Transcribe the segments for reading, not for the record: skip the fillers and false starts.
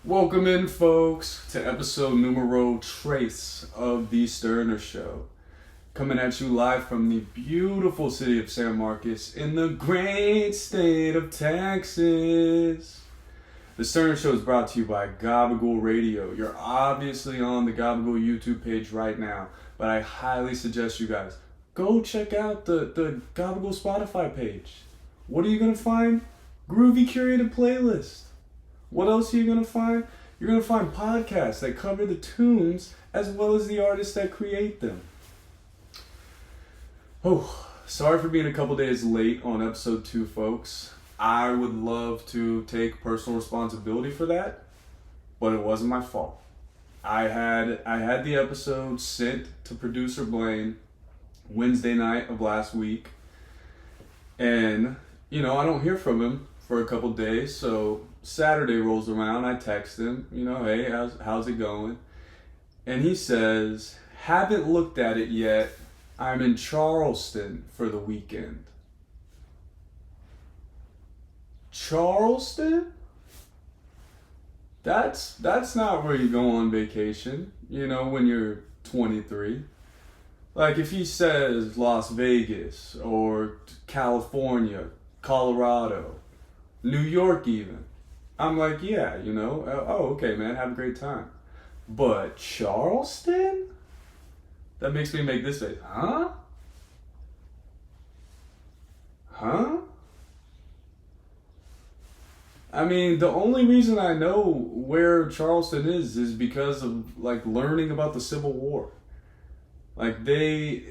Welcome in, folks, to episode numero tres of the Stoerner Show. Coming at you live from the beautiful city of San Marcos in the great state of Texas. The Stoerner Show is brought to you by Gabagool Radio. You're obviously on the Gabagool YouTube page right now, but I highly suggest you guys go check out the Gabagool Spotify page. What are you going to find? Groovy curated playlist. What else are you going to find? You're going to find podcasts that cover the tunes as well as the artists that create them. Oh, sorry for being a couple days late on episode 2, folks. I would love to take personal responsibility for that, but it wasn't my fault. I had the episode sent to producer Blaine Wednesday night of last week, and I don't hear from him for a couple days, so Saturday rolls around, I text him, hey, how's it going? And he says, haven't looked at it yet. I'm in Charleston for the weekend. Charleston? That's not where you go on vacation, when you're 23. Like if he says Las Vegas or California, Colorado, New York even, I'm like, yeah, oh, okay, man, have a great time. But Charleston? That makes me make this face, huh? Huh? I mean, the only reason I know where Charleston is because of, learning about the Civil War. The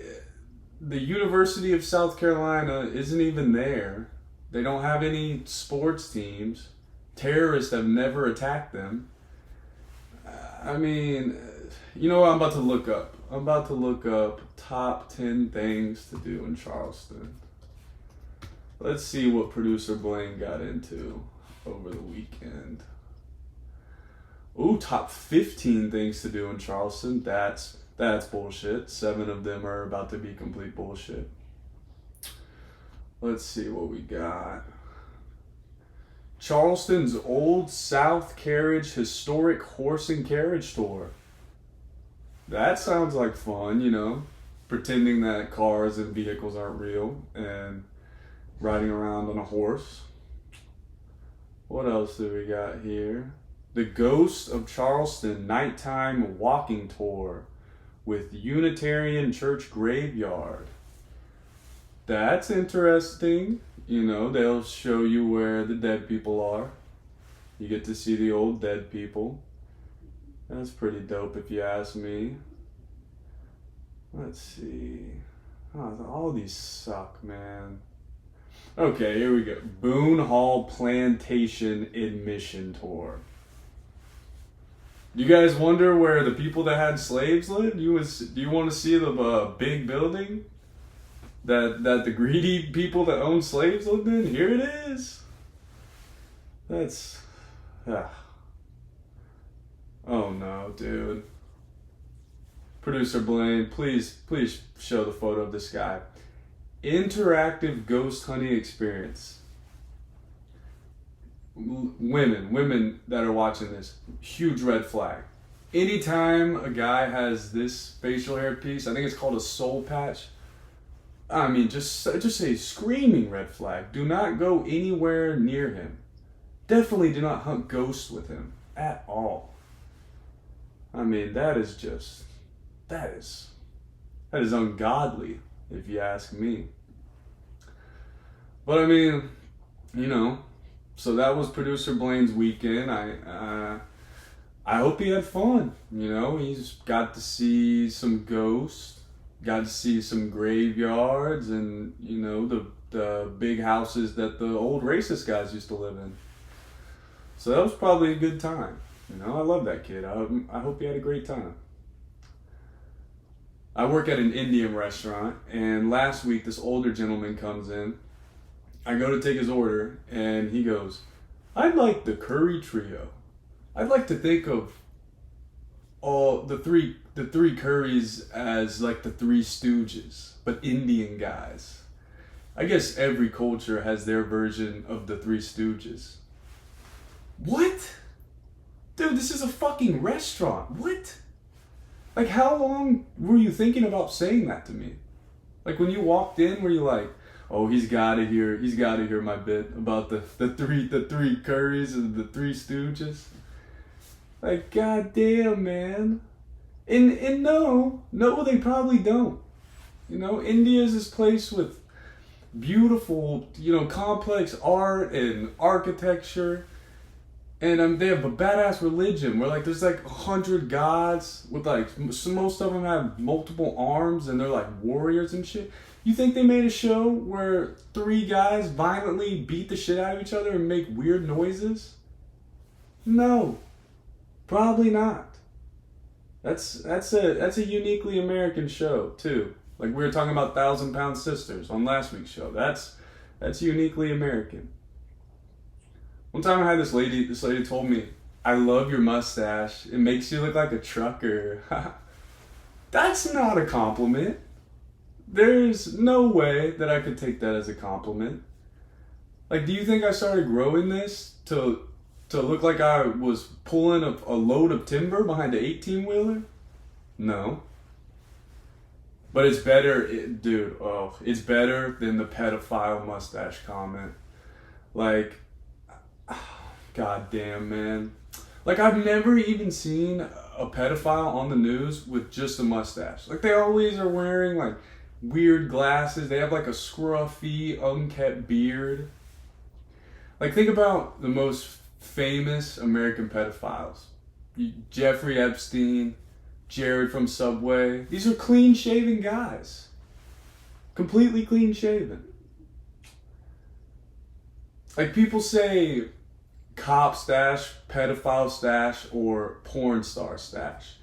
University of South Carolina isn't even there. They don't have any sports teams. Terrorists have never attacked them. I mean, you know what I'm about to look up? I'm about to look up top 10 things to do in Charleston. Let's see what producer Blaine got into over the weekend. Ooh, top 15 things to do in Charleston. That's bullshit. 7 of them are about to be complete bullshit. Let's see what we got. Charleston's Old South Carriage Historic Horse and Carriage Tour. That sounds like fun, pretending that cars and vehicles aren't real and riding around on a horse. What else do we got here? The Ghost of Charleston Nighttime Walking Tour with Unitarian Church Graveyard. That's interesting. They'll show you where the dead people are. You get to see the old dead people. That's pretty dope if you ask me. Let's see. Oh, all these suck, man. Okay, here we go. Boone Hall Plantation Admission Tour. You guys wonder where the people that had slaves lived? Do you want to see the big building that the greedy people that owned slaves lived in? Here it is. That's... Oh no, dude. Producer Blaine, please show the photo of this guy. Interactive ghost hunting experience. Women that are watching this, huge red flag. Anytime a guy has this facial hair piece, I think it's called a soul patch. I mean, just say screaming red flag. Do not go anywhere near him. Definitely do not hunt ghosts with him at all. I mean, that is ungodly, if you ask me. But I mean, so that was producer Blaine's weekend. I hope he had fun. He's got to see some ghosts, got to see some graveyards, and the big houses that the old racist guys used to live in. So that was probably a good time. I love that kid. I hope he had a great time. I work at an Indian restaurant, and last week this older gentleman comes in. I go to take his order, and he goes, I'd like the curry trio. I'd like to think of all the three curries as like the Three Stooges, but Indian guys. I guess every culture has their version of the Three Stooges. What? Dude, this is a fucking restaurant. What? Like, how long were you thinking about saying that to me? Like, when you walked in, were you like, oh, he's gotta hear my bit about the three curries and the three stooges? Like, goddamn, man. And no, they probably don't. You know, India is this place with beautiful, you know, complex art and architecture. And they have a badass religion where, like, there's like 100 gods with, like, most of them have multiple arms and they're like warriors and shit. You think they made a show where 3 guys violently beat the shit out of each other and make weird noises? No, probably not. That's a uniquely American show too. Like, we were talking about 1,000-Pound Sisters on last week's show. That's uniquely American. One time I had this lady told me, I love your mustache. It makes you look like a trucker. That's not a compliment. There's no way that I could take that as a compliment. Like, do you think I started growing this to look like I was pulling a load of timber behind an 18-wheeler? No. But it's better, it's better than the pedophile mustache comment. Like, God damn, man. Like, I've never even seen a pedophile on the news with just a mustache. Like, they always are wearing, like, weird glasses. They have, like, a scruffy, unkept beard. Like, think about the most famous American pedophiles. Jeffrey Epstein, Jared from Subway. These are clean-shaven guys. Completely clean-shaven. Like, people say cop stash, pedophile stash, or porn star stash.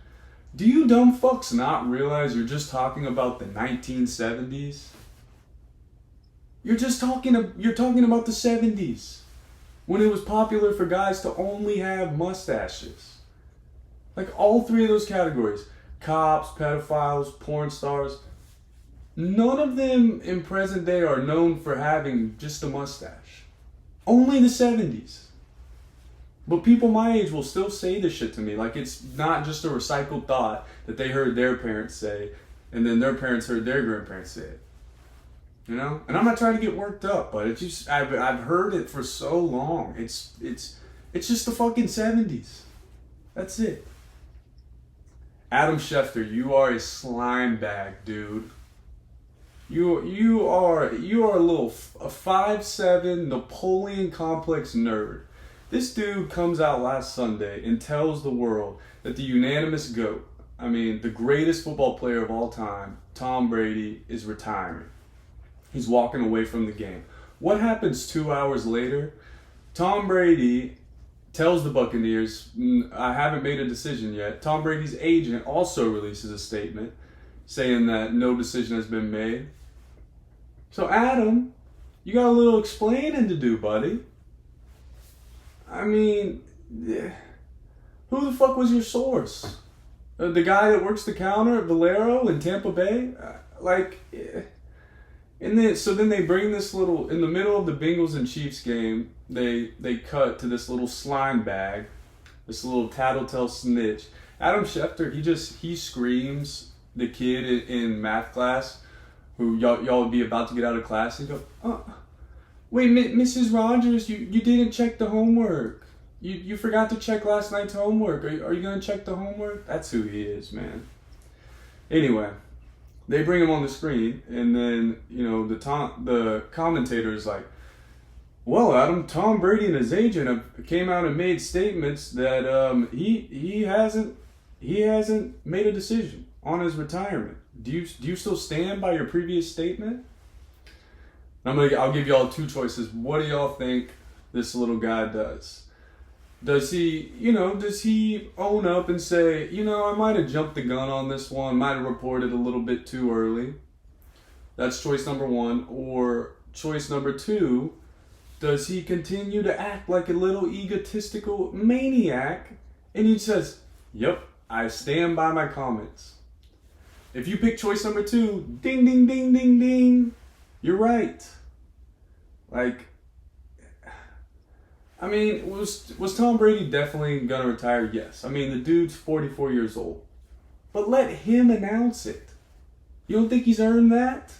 Do you dumb fucks not realize you're just talking about the 1970s? You're talking about the 70s, when it was popular for guys to only have mustaches. Like, all 3 of those categories, cops, pedophiles, porn stars, none of them in present day are known for having just a mustache. Only the 70s. But people my age will still say this shit to me. Like, it's not just a recycled thought that they heard their parents say, and then their parents heard their grandparents say it. You know? And I'm not trying to get worked up, but it's just, I've heard it for so long. It's just the fucking 70s. That's it. Adam Schefter, you are a slime bag, dude. You are a 5'7" Napoleon complex nerd. This dude comes out last Sunday and tells the world that the unanimous GOAT, I mean, the greatest football player of all time, Tom Brady, is retiring. He's walking away from the game. What happens 2 hours later? Tom Brady tells the Buccaneers, I haven't made a decision yet. Tom Brady's agent also releases a statement saying that no decision has been made. So, Adam, you got a little explaining to do, buddy. I mean, who the fuck was your source? The guy that works the counter at Valero in Tampa Bay? So then they bring this little, in the middle of the Bengals and Chiefs game, they cut to this little slime bag, this little tattletale snitch. Adam Schefter, he screams the kid in math class, who y'all would be about to get out of class, and go, wait, Mrs. Rogers, you didn't check the homework. You forgot to check last night's homework. Are you going to check the homework? That's who he is, man. Anyway, they bring him on the screen, and then, you know, the commentator is like, well, Adam, Tom Brady and his agent came out and made statements that he hasn't made a decision on his retirement. Do you still stand by your previous statement? I'll give y'all 2 choices. What do y'all think this little guy does? Does he own up and say, I might have jumped the gun on this one, might have reported a little bit too early? That's choice number 1. Or choice number 2, does he continue to act like a little egotistical maniac? And he says, yep, I stand by my comments. If you pick choice number 2, ding, ding, ding, ding, ding, you're right. Like, I mean, was Tom Brady definitely gonna retire? Yes. I mean, the dude's 44 years old. But let him announce it. You don't think he's earned that?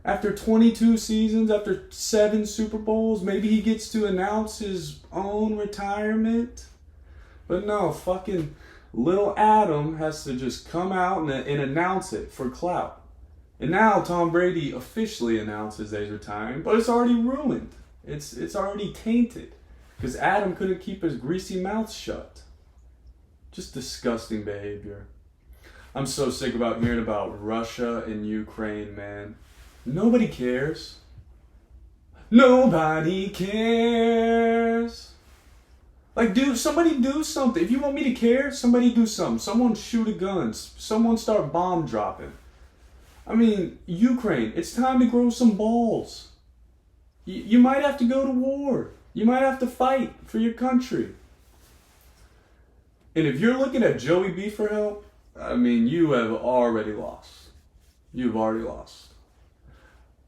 After 22 seasons, after 7 Super Bowls, maybe he gets to announce his own retirement? But no, fucking little Adam has to just come out and announce it for clout. And now Tom Brady officially announces that he's retiring, but it's already ruined. It's already tainted. Because Adam couldn't keep his greasy mouth shut. Just disgusting behavior. I'm so sick about hearing about Russia and Ukraine, man. Nobody cares. Nobody cares. Like, dude, somebody do something. If you want me to care, somebody do something. Someone shoot a gun. Someone start bomb dropping. I mean, Ukraine, it's time to grow some balls. You might have to go to war. You might have to fight for your country. And if you're looking at Joey B for help, I mean, you have already lost. You've already lost.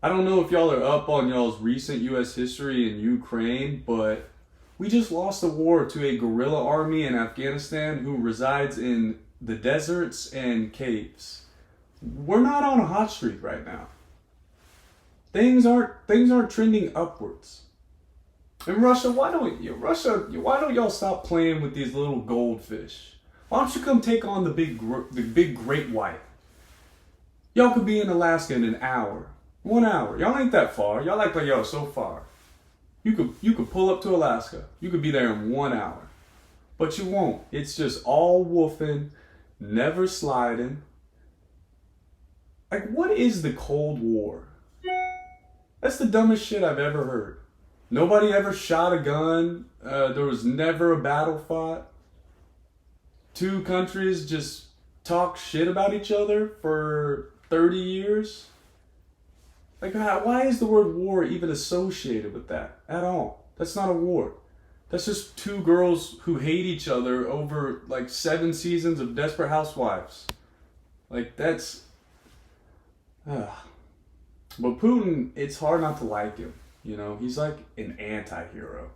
I don't know if y'all are up on y'all's recent U.S. history in Ukraine, but we just lost a war to a guerrilla army in Afghanistan who resides in the deserts and caves. We're not on a hot streak right now. Things aren't trending upwards. And Russia, why don't y'all stop playing with these little goldfish? Why don't you come take on the big great white? Y'all could be in Alaska in an hour. 1 hour. Y'all ain't that far. Y'all act like y'all so far. You could pull up to Alaska. You could be there in 1 hour. But you won't. It's just all woofing, never sliding. Like, what is the Cold War? That's the dumbest shit I've ever heard. Nobody ever shot a gun. There was never a battle fought. 2 countries just talk shit about each other for 30 years. Like, why is the word war even associated with that at all? That's not a war. That's just 2 girls who hate each other over like 7 seasons of Desperate Housewives. Like, that's... But Putin, it's hard not to like him. You know, he's like an anti-hero.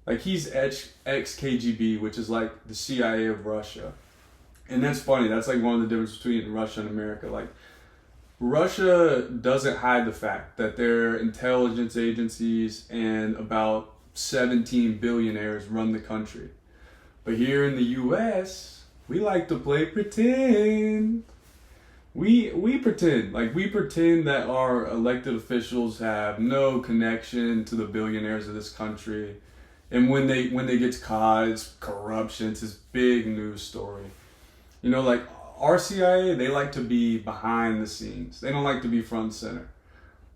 Like, he's ex-KGB, which is like the CIA of Russia. And that's funny. That's like one of the differences between Russia and America. Like, Russia doesn't hide the fact that their intelligence agencies and about 17 billionaires run the country. But here in the US, we like to play pretend. We pretend. Like, we pretend that our elected officials have no connection to the billionaires of this country. And when they get caught, it's corruption. It's this big news story. You know, like, our CIA, they like to be behind the scenes. They don't like to be front and center.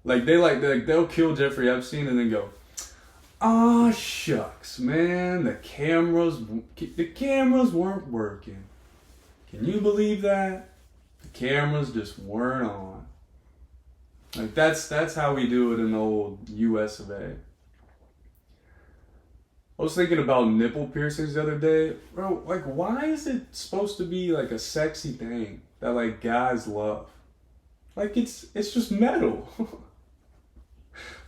Like, they'll kill Jeffrey Epstein and then go, "Ah, shucks, man, the cameras weren't working. Can you believe that? The cameras just weren't on." Like, that's how we do it in the old US of A. I was thinking about nipple piercings the other day. Bro, like, why is it supposed to be like a sexy thing that like guys love? Like, it's just metal.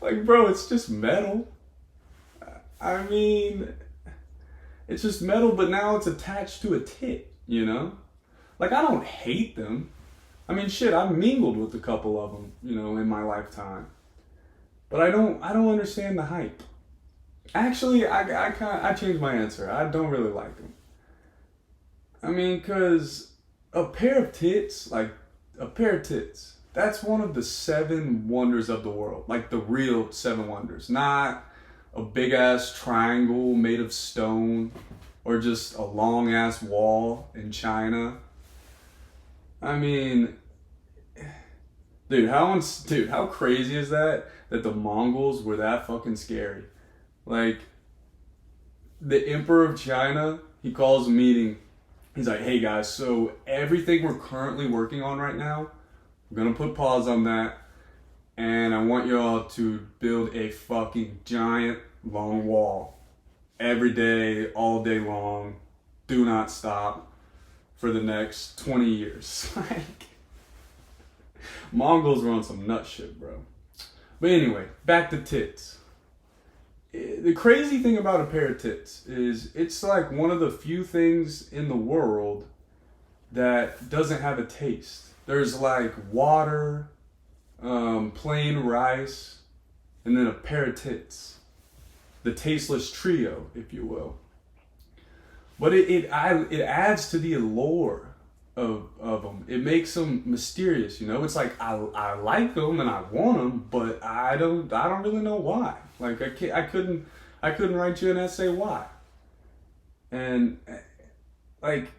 Like, bro, it's just metal. I mean, it's just metal, but now it's attached to a tit, you know? Like, I don't hate them. I mean, shit, I've mingled with a couple of them, you know, in my lifetime. But I don't understand the hype. Actually, I changed my answer. I don't really like them. I mean, cause a pair of tits, that's one of the 7 wonders of the world. Like, the real 7 wonders. Not a big ass triangle made of stone or just a long ass wall in China. I mean, dude, how crazy is that the Mongols were that fucking scary? Like, the Emperor of China, he calls a meeting. He's like, "Hey guys, so everything we're currently working on right now, we're gonna put pause on that, and I want y'all to build a fucking giant long wall every day, all day long, do not stop for the next 20 years. Like, Mongols were on some nut shit, bro. But anyway, back to tits. the crazy thing about a pair of tits is it's like one of the few things in the world that doesn't have a taste. There's like water, plain rice, and then a pair of tits. The tasteless trio, if you will. But it adds to the allure of them. It makes them mysterious, you know. It's like I like them and I want them, but I don't really know why. Like I couldn't write you an essay why. And like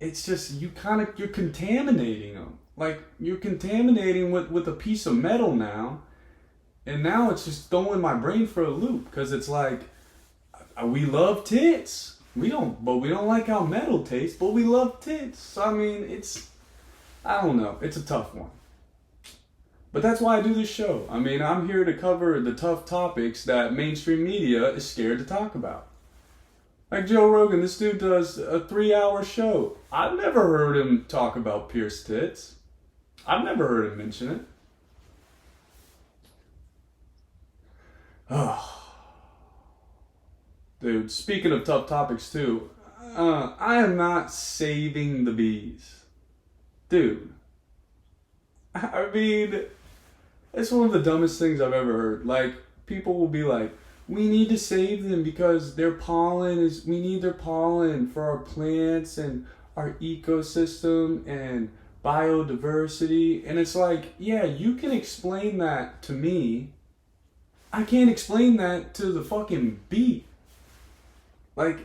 it's just you're contaminating them. Like you're contaminating with a piece of metal now, and now it's just throwing my brain for a loop because it's like we love tits. We don't like how metal tastes, but we love tits. I mean, I don't know. It's a tough one. But that's why I do this show. I mean, I'm here to cover the tough topics that mainstream media is scared to talk about. Like Joe Rogan, this dude does a 3-hour show. I've never heard him talk about pierced tits. I've never heard him mention it. Oh. Dude, speaking of tough topics too, I am not saving the bees. Dude. I mean, it's one of the dumbest things I've ever heard. Like, people will be like, we need to save them because we need their pollen for our plants and our ecosystem and biodiversity. And it's like, yeah, you can explain that to me. I can't explain that to the fucking bee. Like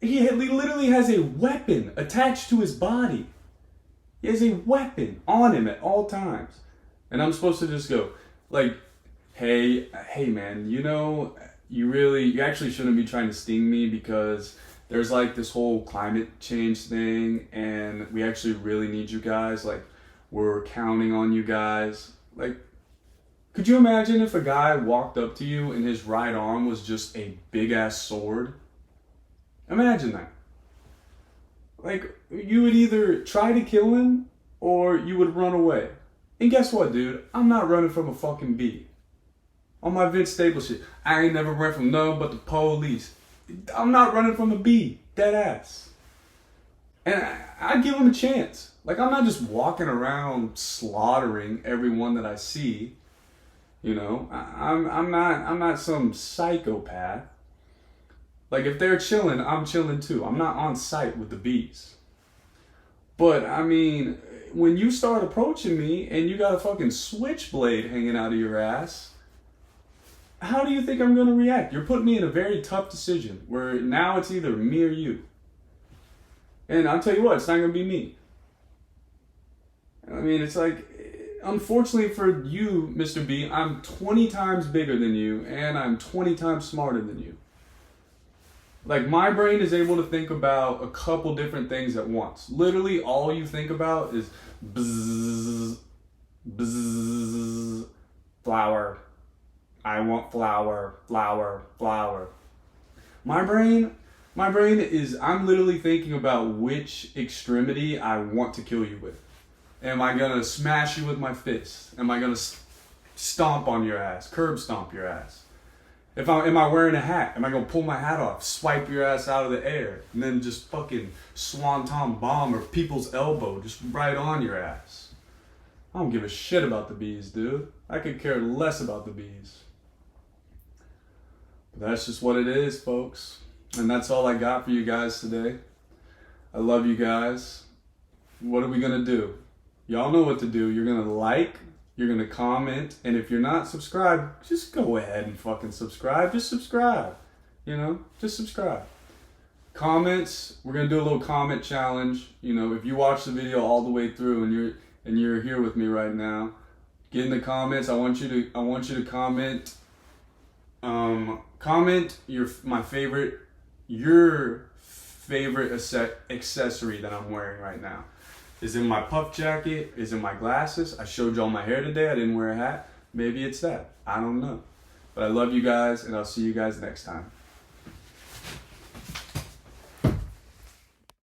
he literally has a weapon attached to his body. He has a weapon on him at all times. And I'm supposed to just go, like, hey man, you know, you actually shouldn't be trying to sting me because there's like this whole climate change thing and we actually really need you guys. Like, we're counting on you guys. Like, could you imagine if a guy walked up to you and his right arm was just a big ass sword? Imagine that. Like, you would either try to kill him or you would run away. And guess what, dude? I'm not running from a fucking bee. On my Vince Staples shit, I ain't never ran from none but the police. I'm not running from a bee. Dead ass. And I give him a chance. Like, I'm not just walking around slaughtering everyone that I see. You know, I'm not some psychopath. Like, if they're chilling, I'm chilling too. I'm not on site with the bees. But I mean, when you start approaching me and you got a fucking switchblade hanging out of your ass, how do you think I'm gonna react? You're putting me in a very tough decision where now it's either me or you. And I'll tell you what, it's not gonna be me. I mean, it's like, unfortunately for you, Mr. B, I'm 20 times bigger than you, and I'm 20 times smarter than you. Like, my brain is able to think about a couple different things at once. Literally, all you think about is bzzz, bzzz, flower. I want flower, flower, flower. My brain is, I'm literally thinking about which extremity I want to kill you with. Am I gonna smash you with my fist? Am I gonna stomp on your ass? Curb stomp your ass? Am I wearing a hat? Am I gonna pull my hat off, swipe your ass out of the air, and then just fucking swanton bomb or people's elbow just right on your ass? I don't give a shit about the bees, dude. I could care less about the bees. But that's just what it is, folks. And that's all I got for you guys today. I love you guys. What are we gonna do? Y'all know what to do. You're gonna like, you're gonna comment, and if you're not subscribed, just go ahead and fucking subscribe. Just subscribe. You know, just subscribe. Comments, we're gonna do a little comment challenge. You know, if you watch the video all the way through and you're here with me right now, get in the comments. I want you to comment. Comment your favorite accessory that I'm wearing right now. Is it my puff jacket? Is it my glasses? I showed y'all my hair today. I didn't wear a hat. Maybe it's that. I don't know. But I love you guys, and I'll see you guys next time.